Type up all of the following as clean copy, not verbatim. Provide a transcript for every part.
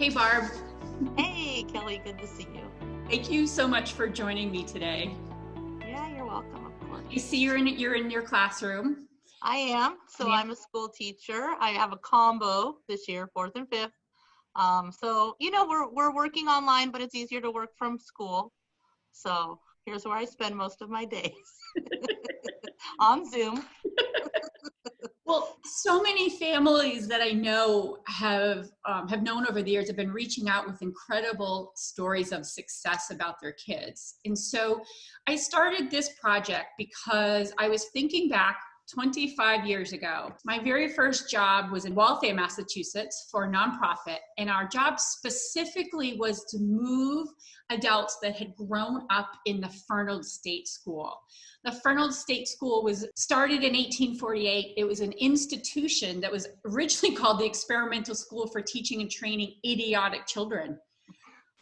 Hey, Barb. Hey, Kelly, good to see you. Thank you so much for joining me today. Yeah, you're welcome, of course. I see you're in your classroom. I am. So Yeah. I'm a school teacher. I have a combo this year, fourth and fifth. So we're working online, but it's easier to work from school. So here's where I spend most of my days on Zoom. Well, so many families that I know have known over the years have been reaching out with incredible stories of success about their kids. And so I started this project because I was thinking back 25 years ago. My very first job was in Waltham, Massachusetts for a nonprofit. And our job specifically was to move adults that had grown up in the Fernald State School. The Fernald State School was started in 1848. It was an institution that was originally called the Experimental School for Teaching and Training Idiotic Children.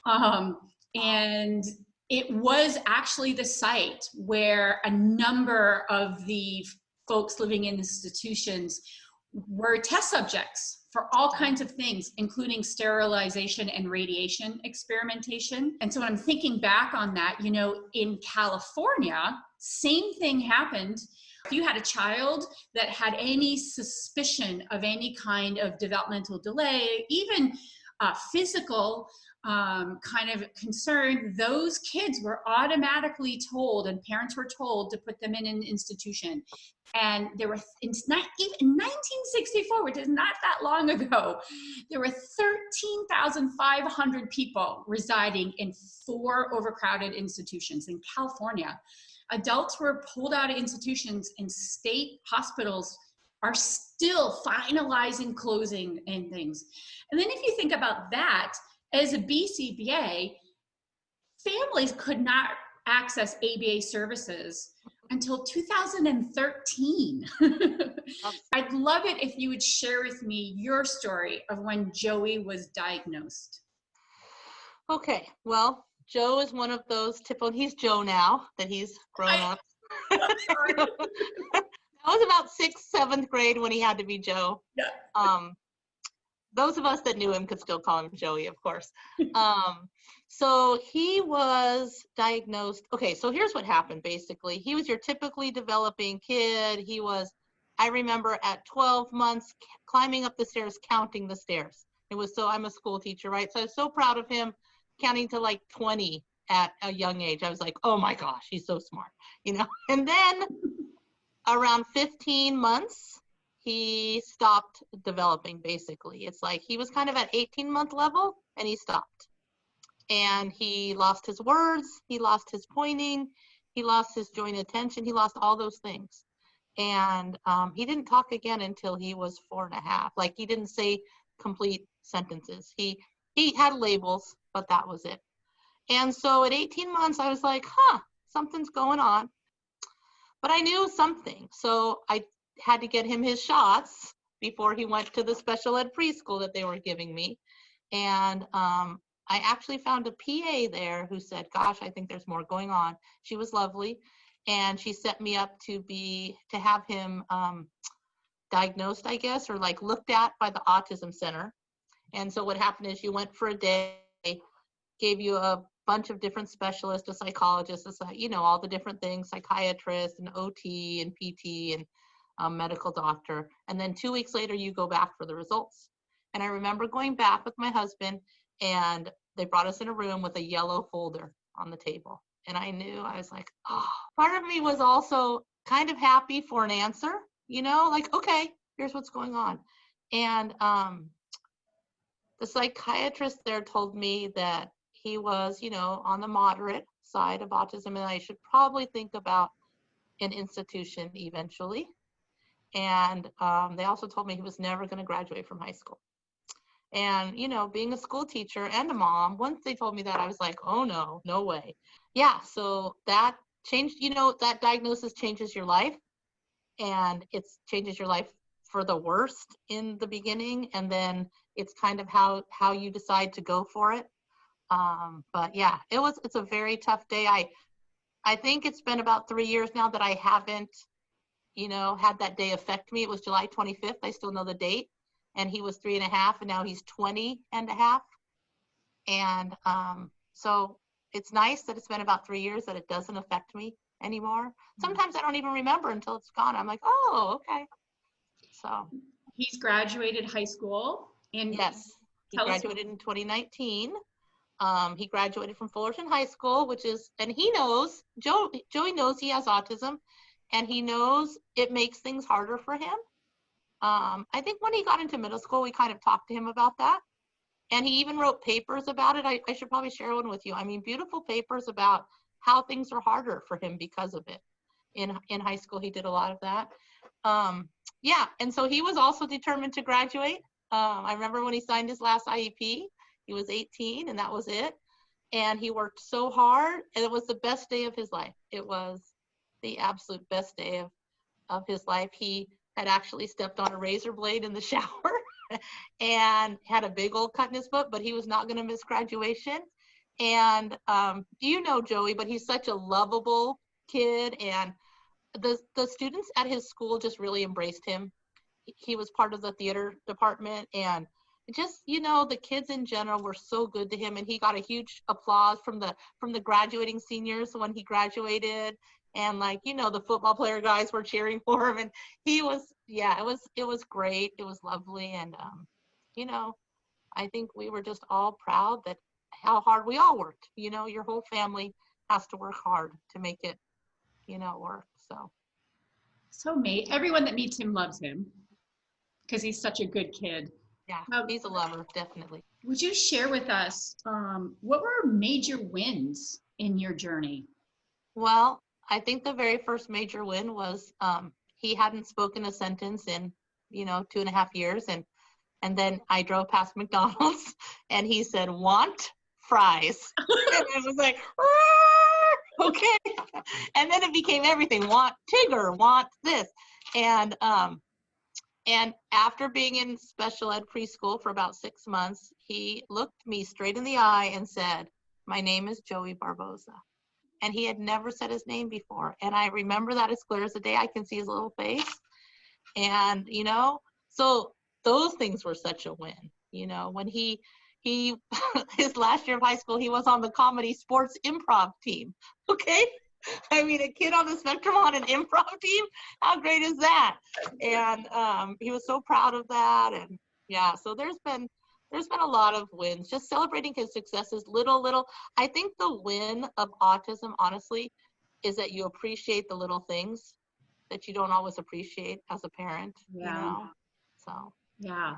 And it was actually the site where a number of the folks living in institutions were test subjects for all kinds of things, including sterilization and radiation experimentation. And so when I'm thinking back on that, in California, same thing happened. If you had a child that had any suspicion of any kind of developmental delay, even physical kind of concern, those kids were automatically told, and parents were told to put them in an institution. And there were, in 1964, which is not that long ago, there were 13,500 people residing in 4 overcrowded institutions in California. Adults were pulled out of institutions, and state hospitals are still finalizing closing and things. And then if you think about that, as a BCBA, families could not access ABA services until 2013. I'd love it if you would share with me your story of when Joey was diagnosed. Okay, well, Joe is one of those typical, he's Joe now that he's grown up. That was about 6th, 7th grade when he had to be Joe. Yeah. Those of us that knew him could still call him Joey, of course. So he was diagnosed. Okay, so here's what happened, basically. He was your typically developing kid. I remember at 12 months, climbing up the stairs, counting the stairs. I'm a school teacher, right? So I was so proud of him, counting to like 20 at a young age. I was like, oh my gosh, he's so smart, And then around 15 months, he stopped developing, basically. It's like he was kind of at 18-month level and he stopped. And he lost his words, he lost his pointing, he lost his joint attention, he lost all those things. And he didn't talk again until he was 4.5. Like, he didn't say complete sentences. He had labels, but that was it. And so at 18 months, I was like, something's going on. But I knew something. So I had to get him his shots before he went to the special ed preschool that they were giving me. And I actually found a PA there who said, gosh, I think there's more going on. She was lovely. And she set me up to have him diagnosed, I guess, or like looked at by the autism center. And so what happened is you went for a day, gave you a bunch of different specialists, a psychologist, all the different things, psychiatrist and OT and PT and medical doctor. And then 2 weeks later, you go back for the results. And I remember going back with my husband, and they brought us in a room with a yellow folder on the table. And I knew, I was like, part of me was also kind of happy for an answer, like, okay, here's what's going on. And the psychiatrist there told me that he was, on the moderate side of autism, and I should probably think about an institution eventually. And they also told me he was never going to graduate from high school. And, being a school teacher and a mom, once they told me that, I was like, oh no way. Yeah, so that changed, that diagnosis changes your life, and it changes your life for the worst in the beginning, and then it's kind of how you decide to go for it. But yeah, it's a very tough day. I think it's been about 3 years now that I haven't, had that day affect me. It was July 25th. I still know the date. And he was 3.5, and now he's 20.5. And so it's nice that it's been about 3 years that it doesn't affect me anymore. Sometimes I don't even remember until it's gone. I'm like, oh, okay. So He's graduated high school and yes, he tell us. graduated in 2019. He graduated from Fullerton High School, which is, and he knows, Joey knows he has autism, and he knows it makes things harder for him. I think when he got into middle school, we kind of talked to him about that. And he even wrote papers about it. I should probably share one with you. I mean, beautiful papers about how things are harder for him because of it. In high school, he did a lot of that. Yeah, and so he was also determined to graduate. I remember when he signed his last IEP, he was 18 and that was it. And he worked so hard, and it was the best day of his life. It was the absolute best day of his life. He had actually stepped on a razor blade in the shower and had a big old cut in his foot, but he was not going to miss graduation. And you know Joey, but he's such a lovable kid, and the students at his school just really embraced him. He was part of the theater department, and just, you know, the kids in general were so good to him, and he got a huge applause from the graduating seniors when he graduated. And like, you know, the football player guys were cheering for him, and he was, yeah, it was great. It was lovely. And you know, I think we were just all proud that how hard we all worked. You know, your whole family has to work hard to make it, you know, work. So mate, everyone that meets him loves him because he's such a good kid. Yeah, he's a lover, definitely. Would you share with us what were major wins in your journey? Well, I think the very first major win was he hadn't spoken a sentence in, you know, 2.5 years. And then I drove past McDonald's and he said, "Want fries?" And I was like, okay. And then it became everything. Want Tigger, want this. And after being in special ed preschool for about 6 months, he looked me straight in the eye and said, "My name is Joey Barboza." And he had never said his name before. And I remember that as clear as the day. I can see his little face. And, you know, so those things were such a win. You know, when he his last year of high school, he was on the comedy sports improv team. Okay. I mean, a kid on the spectrum on an improv team, how great is that? And he was so proud of that. And yeah, so there's been a lot of wins, just celebrating his successes, little. I think the win of autism, honestly, is that you appreciate the little things that you don't always appreciate as a parent, Yeah. you know? So. Yeah.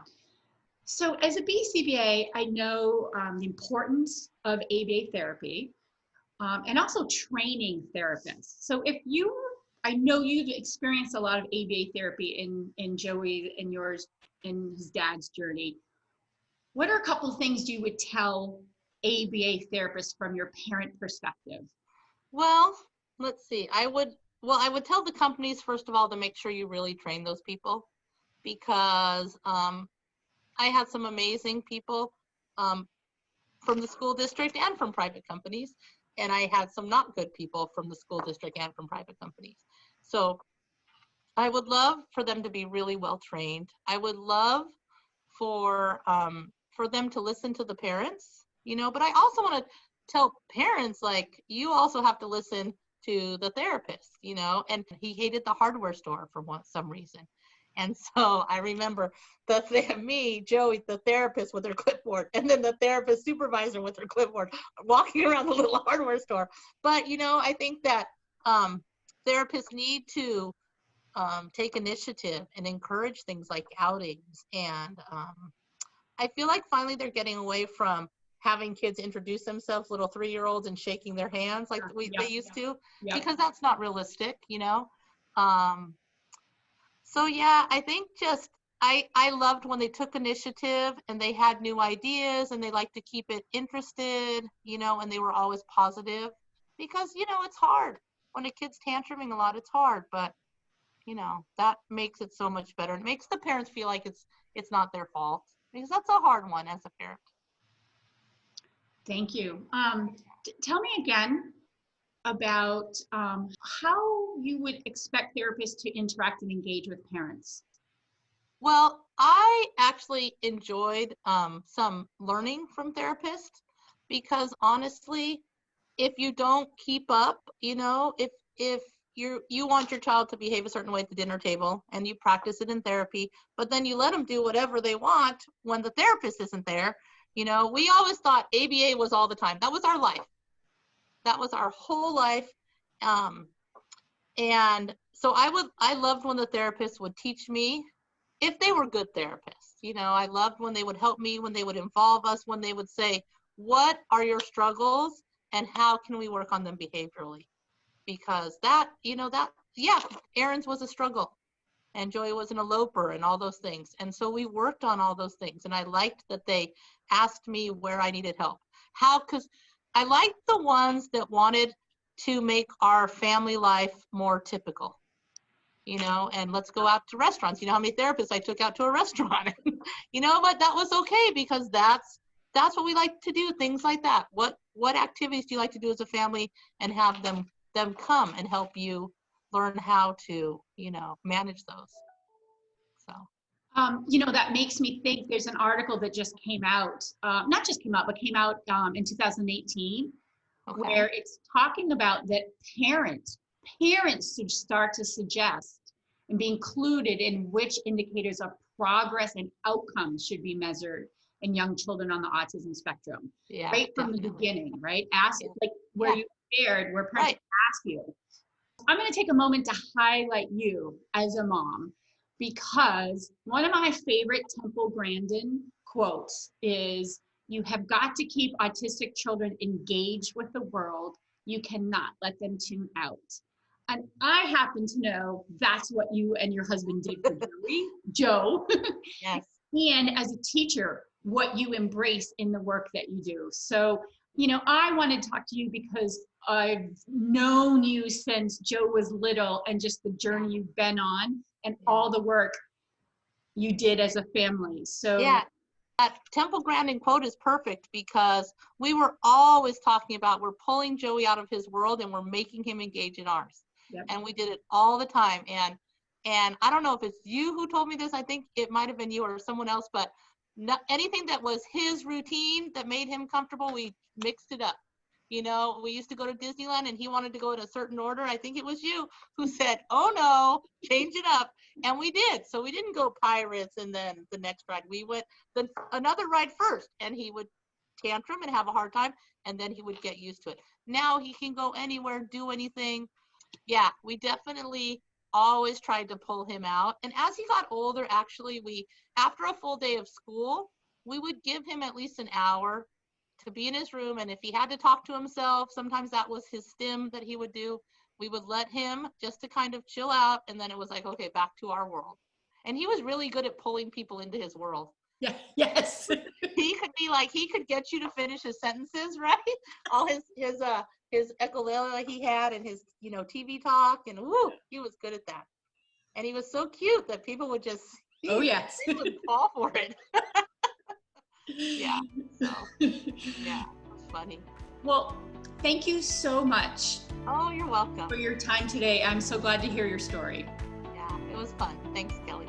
So as a BCBA, I know the importance of ABA therapy and also training therapists. So I know you've experienced a lot of ABA therapy in Joey and yours, in his dad's journey. What are a couple of things you would tell ABA therapists from your parent perspective? Well, let's see. I would tell the companies, first of all, to make sure you really train those people, because I had some amazing people from the school district and from private companies, and I had some not good people from the school district and from private companies. So I would love for them to be really well trained. I would love for them to listen to the parents, you know, but I also want to tell parents, like, you also have to listen to the therapist, you know. And he hated the hardware store for some reason. And so I remember Joey, the therapist with her clipboard, and then the therapist supervisor with her clipboard, walking around the little hardware store. But, you know, I think that therapists need to take initiative and encourage things like outings. And I feel like finally they're getting away from having kids introduce themselves, little 3-year-olds, and shaking their hands like they used to, because that's not realistic, you know? So yeah, I think just, I loved when they took initiative and they had new ideas and they like to keep it interested, you know, and they were always positive, because, you know, it's hard. When a kid's tantruming a lot, it's hard, but, you know, that makes it so much better. It makes the parents feel like it's not their fault, because that's a hard one as a parent. Thank you. Tell me again about how you would expect therapists to interact and engage with parents. Well, I actually enjoyed some learning from therapists. because honestly, if you don't keep up, if you want your child to behave a certain way at the dinner table and you practice it in therapy, but then you let them do whatever they want when the therapist isn't there, we always thought ABA was all the time. That was our life. That was our whole life. And so I loved when the therapists would teach me, if they were good therapists. I loved when they would help me, when they would involve us, when they would say, what are your struggles and how can we work on them behaviorally? Because Aaron's was a struggle and Joey was an eloper and all those things. And so we worked on all those things. And I liked that they asked me where I needed help. Because I liked the ones that wanted to make our family life more typical, and let's go out to restaurants. How many therapists I took out to a restaurant, but that was okay because that's what we like to do, things like that. What activities do you like to do as a family, and have them come and help you learn how to, manage those. So. That makes me think there's an article that just came out, not just came out, but came out in 2018, okay, where it's talking about that parents should start to suggest and be included in which indicators of progress and outcomes should be measured in young children on the autism spectrum. Yeah, right from definitely. The beginning, right? Ask, like where you shared, where parents ask you. I'm going to take a moment to highlight you as a mom, because one of my favorite Temple Grandin quotes is, "You have got to keep autistic children engaged with the world. You cannot let them tune out." And I happen to know that's what you and your husband did for Joe. Yes. And as a teacher, what you embrace in the work that you do. So, I want to talk to you because I've known you since Joe was little, and just the journey you've been on and all the work you did as a family. So yeah, that Temple Grandin quote is perfect, because we were always talking about, we're pulling Joey out of his world and we're making him engage in ours. Yep. And we did it all the time. And I don't know if it's you who told me this, I think it might have been you or someone else, but anything that was his routine that made him comfortable, we mixed it up. We used to go to Disneyland and he wanted to go in a certain order. I think it was you who said, "Oh no, change it up." And we did. So we didn't go Pirates and then the next ride. We went another ride first, and he would tantrum and have a hard time, and then he would get used to it. Now he can go anywhere, do anything. Yeah, we definitely always tried to pull him out. And as he got older, actually, after a full day of school, we would give him at least an hour to be in his room. And if he had to talk to himself, sometimes that was his stim that he would do. We would let him just to kind of chill out. And then it was like, okay, back to our world. And he was really good at pulling people into his world. Yeah. Yes. He could get you to finish his sentences, right? All his echolele he had, and his, TV talk, and woo, he was good at that. And he was so cute that people would just, oh yes, they would fall for it. Yeah. So, yeah, it was funny. Well, thank you so much. Oh, you're welcome. For your time today. I'm so glad to hear your story. Yeah, it was fun. Thanks, Kelly.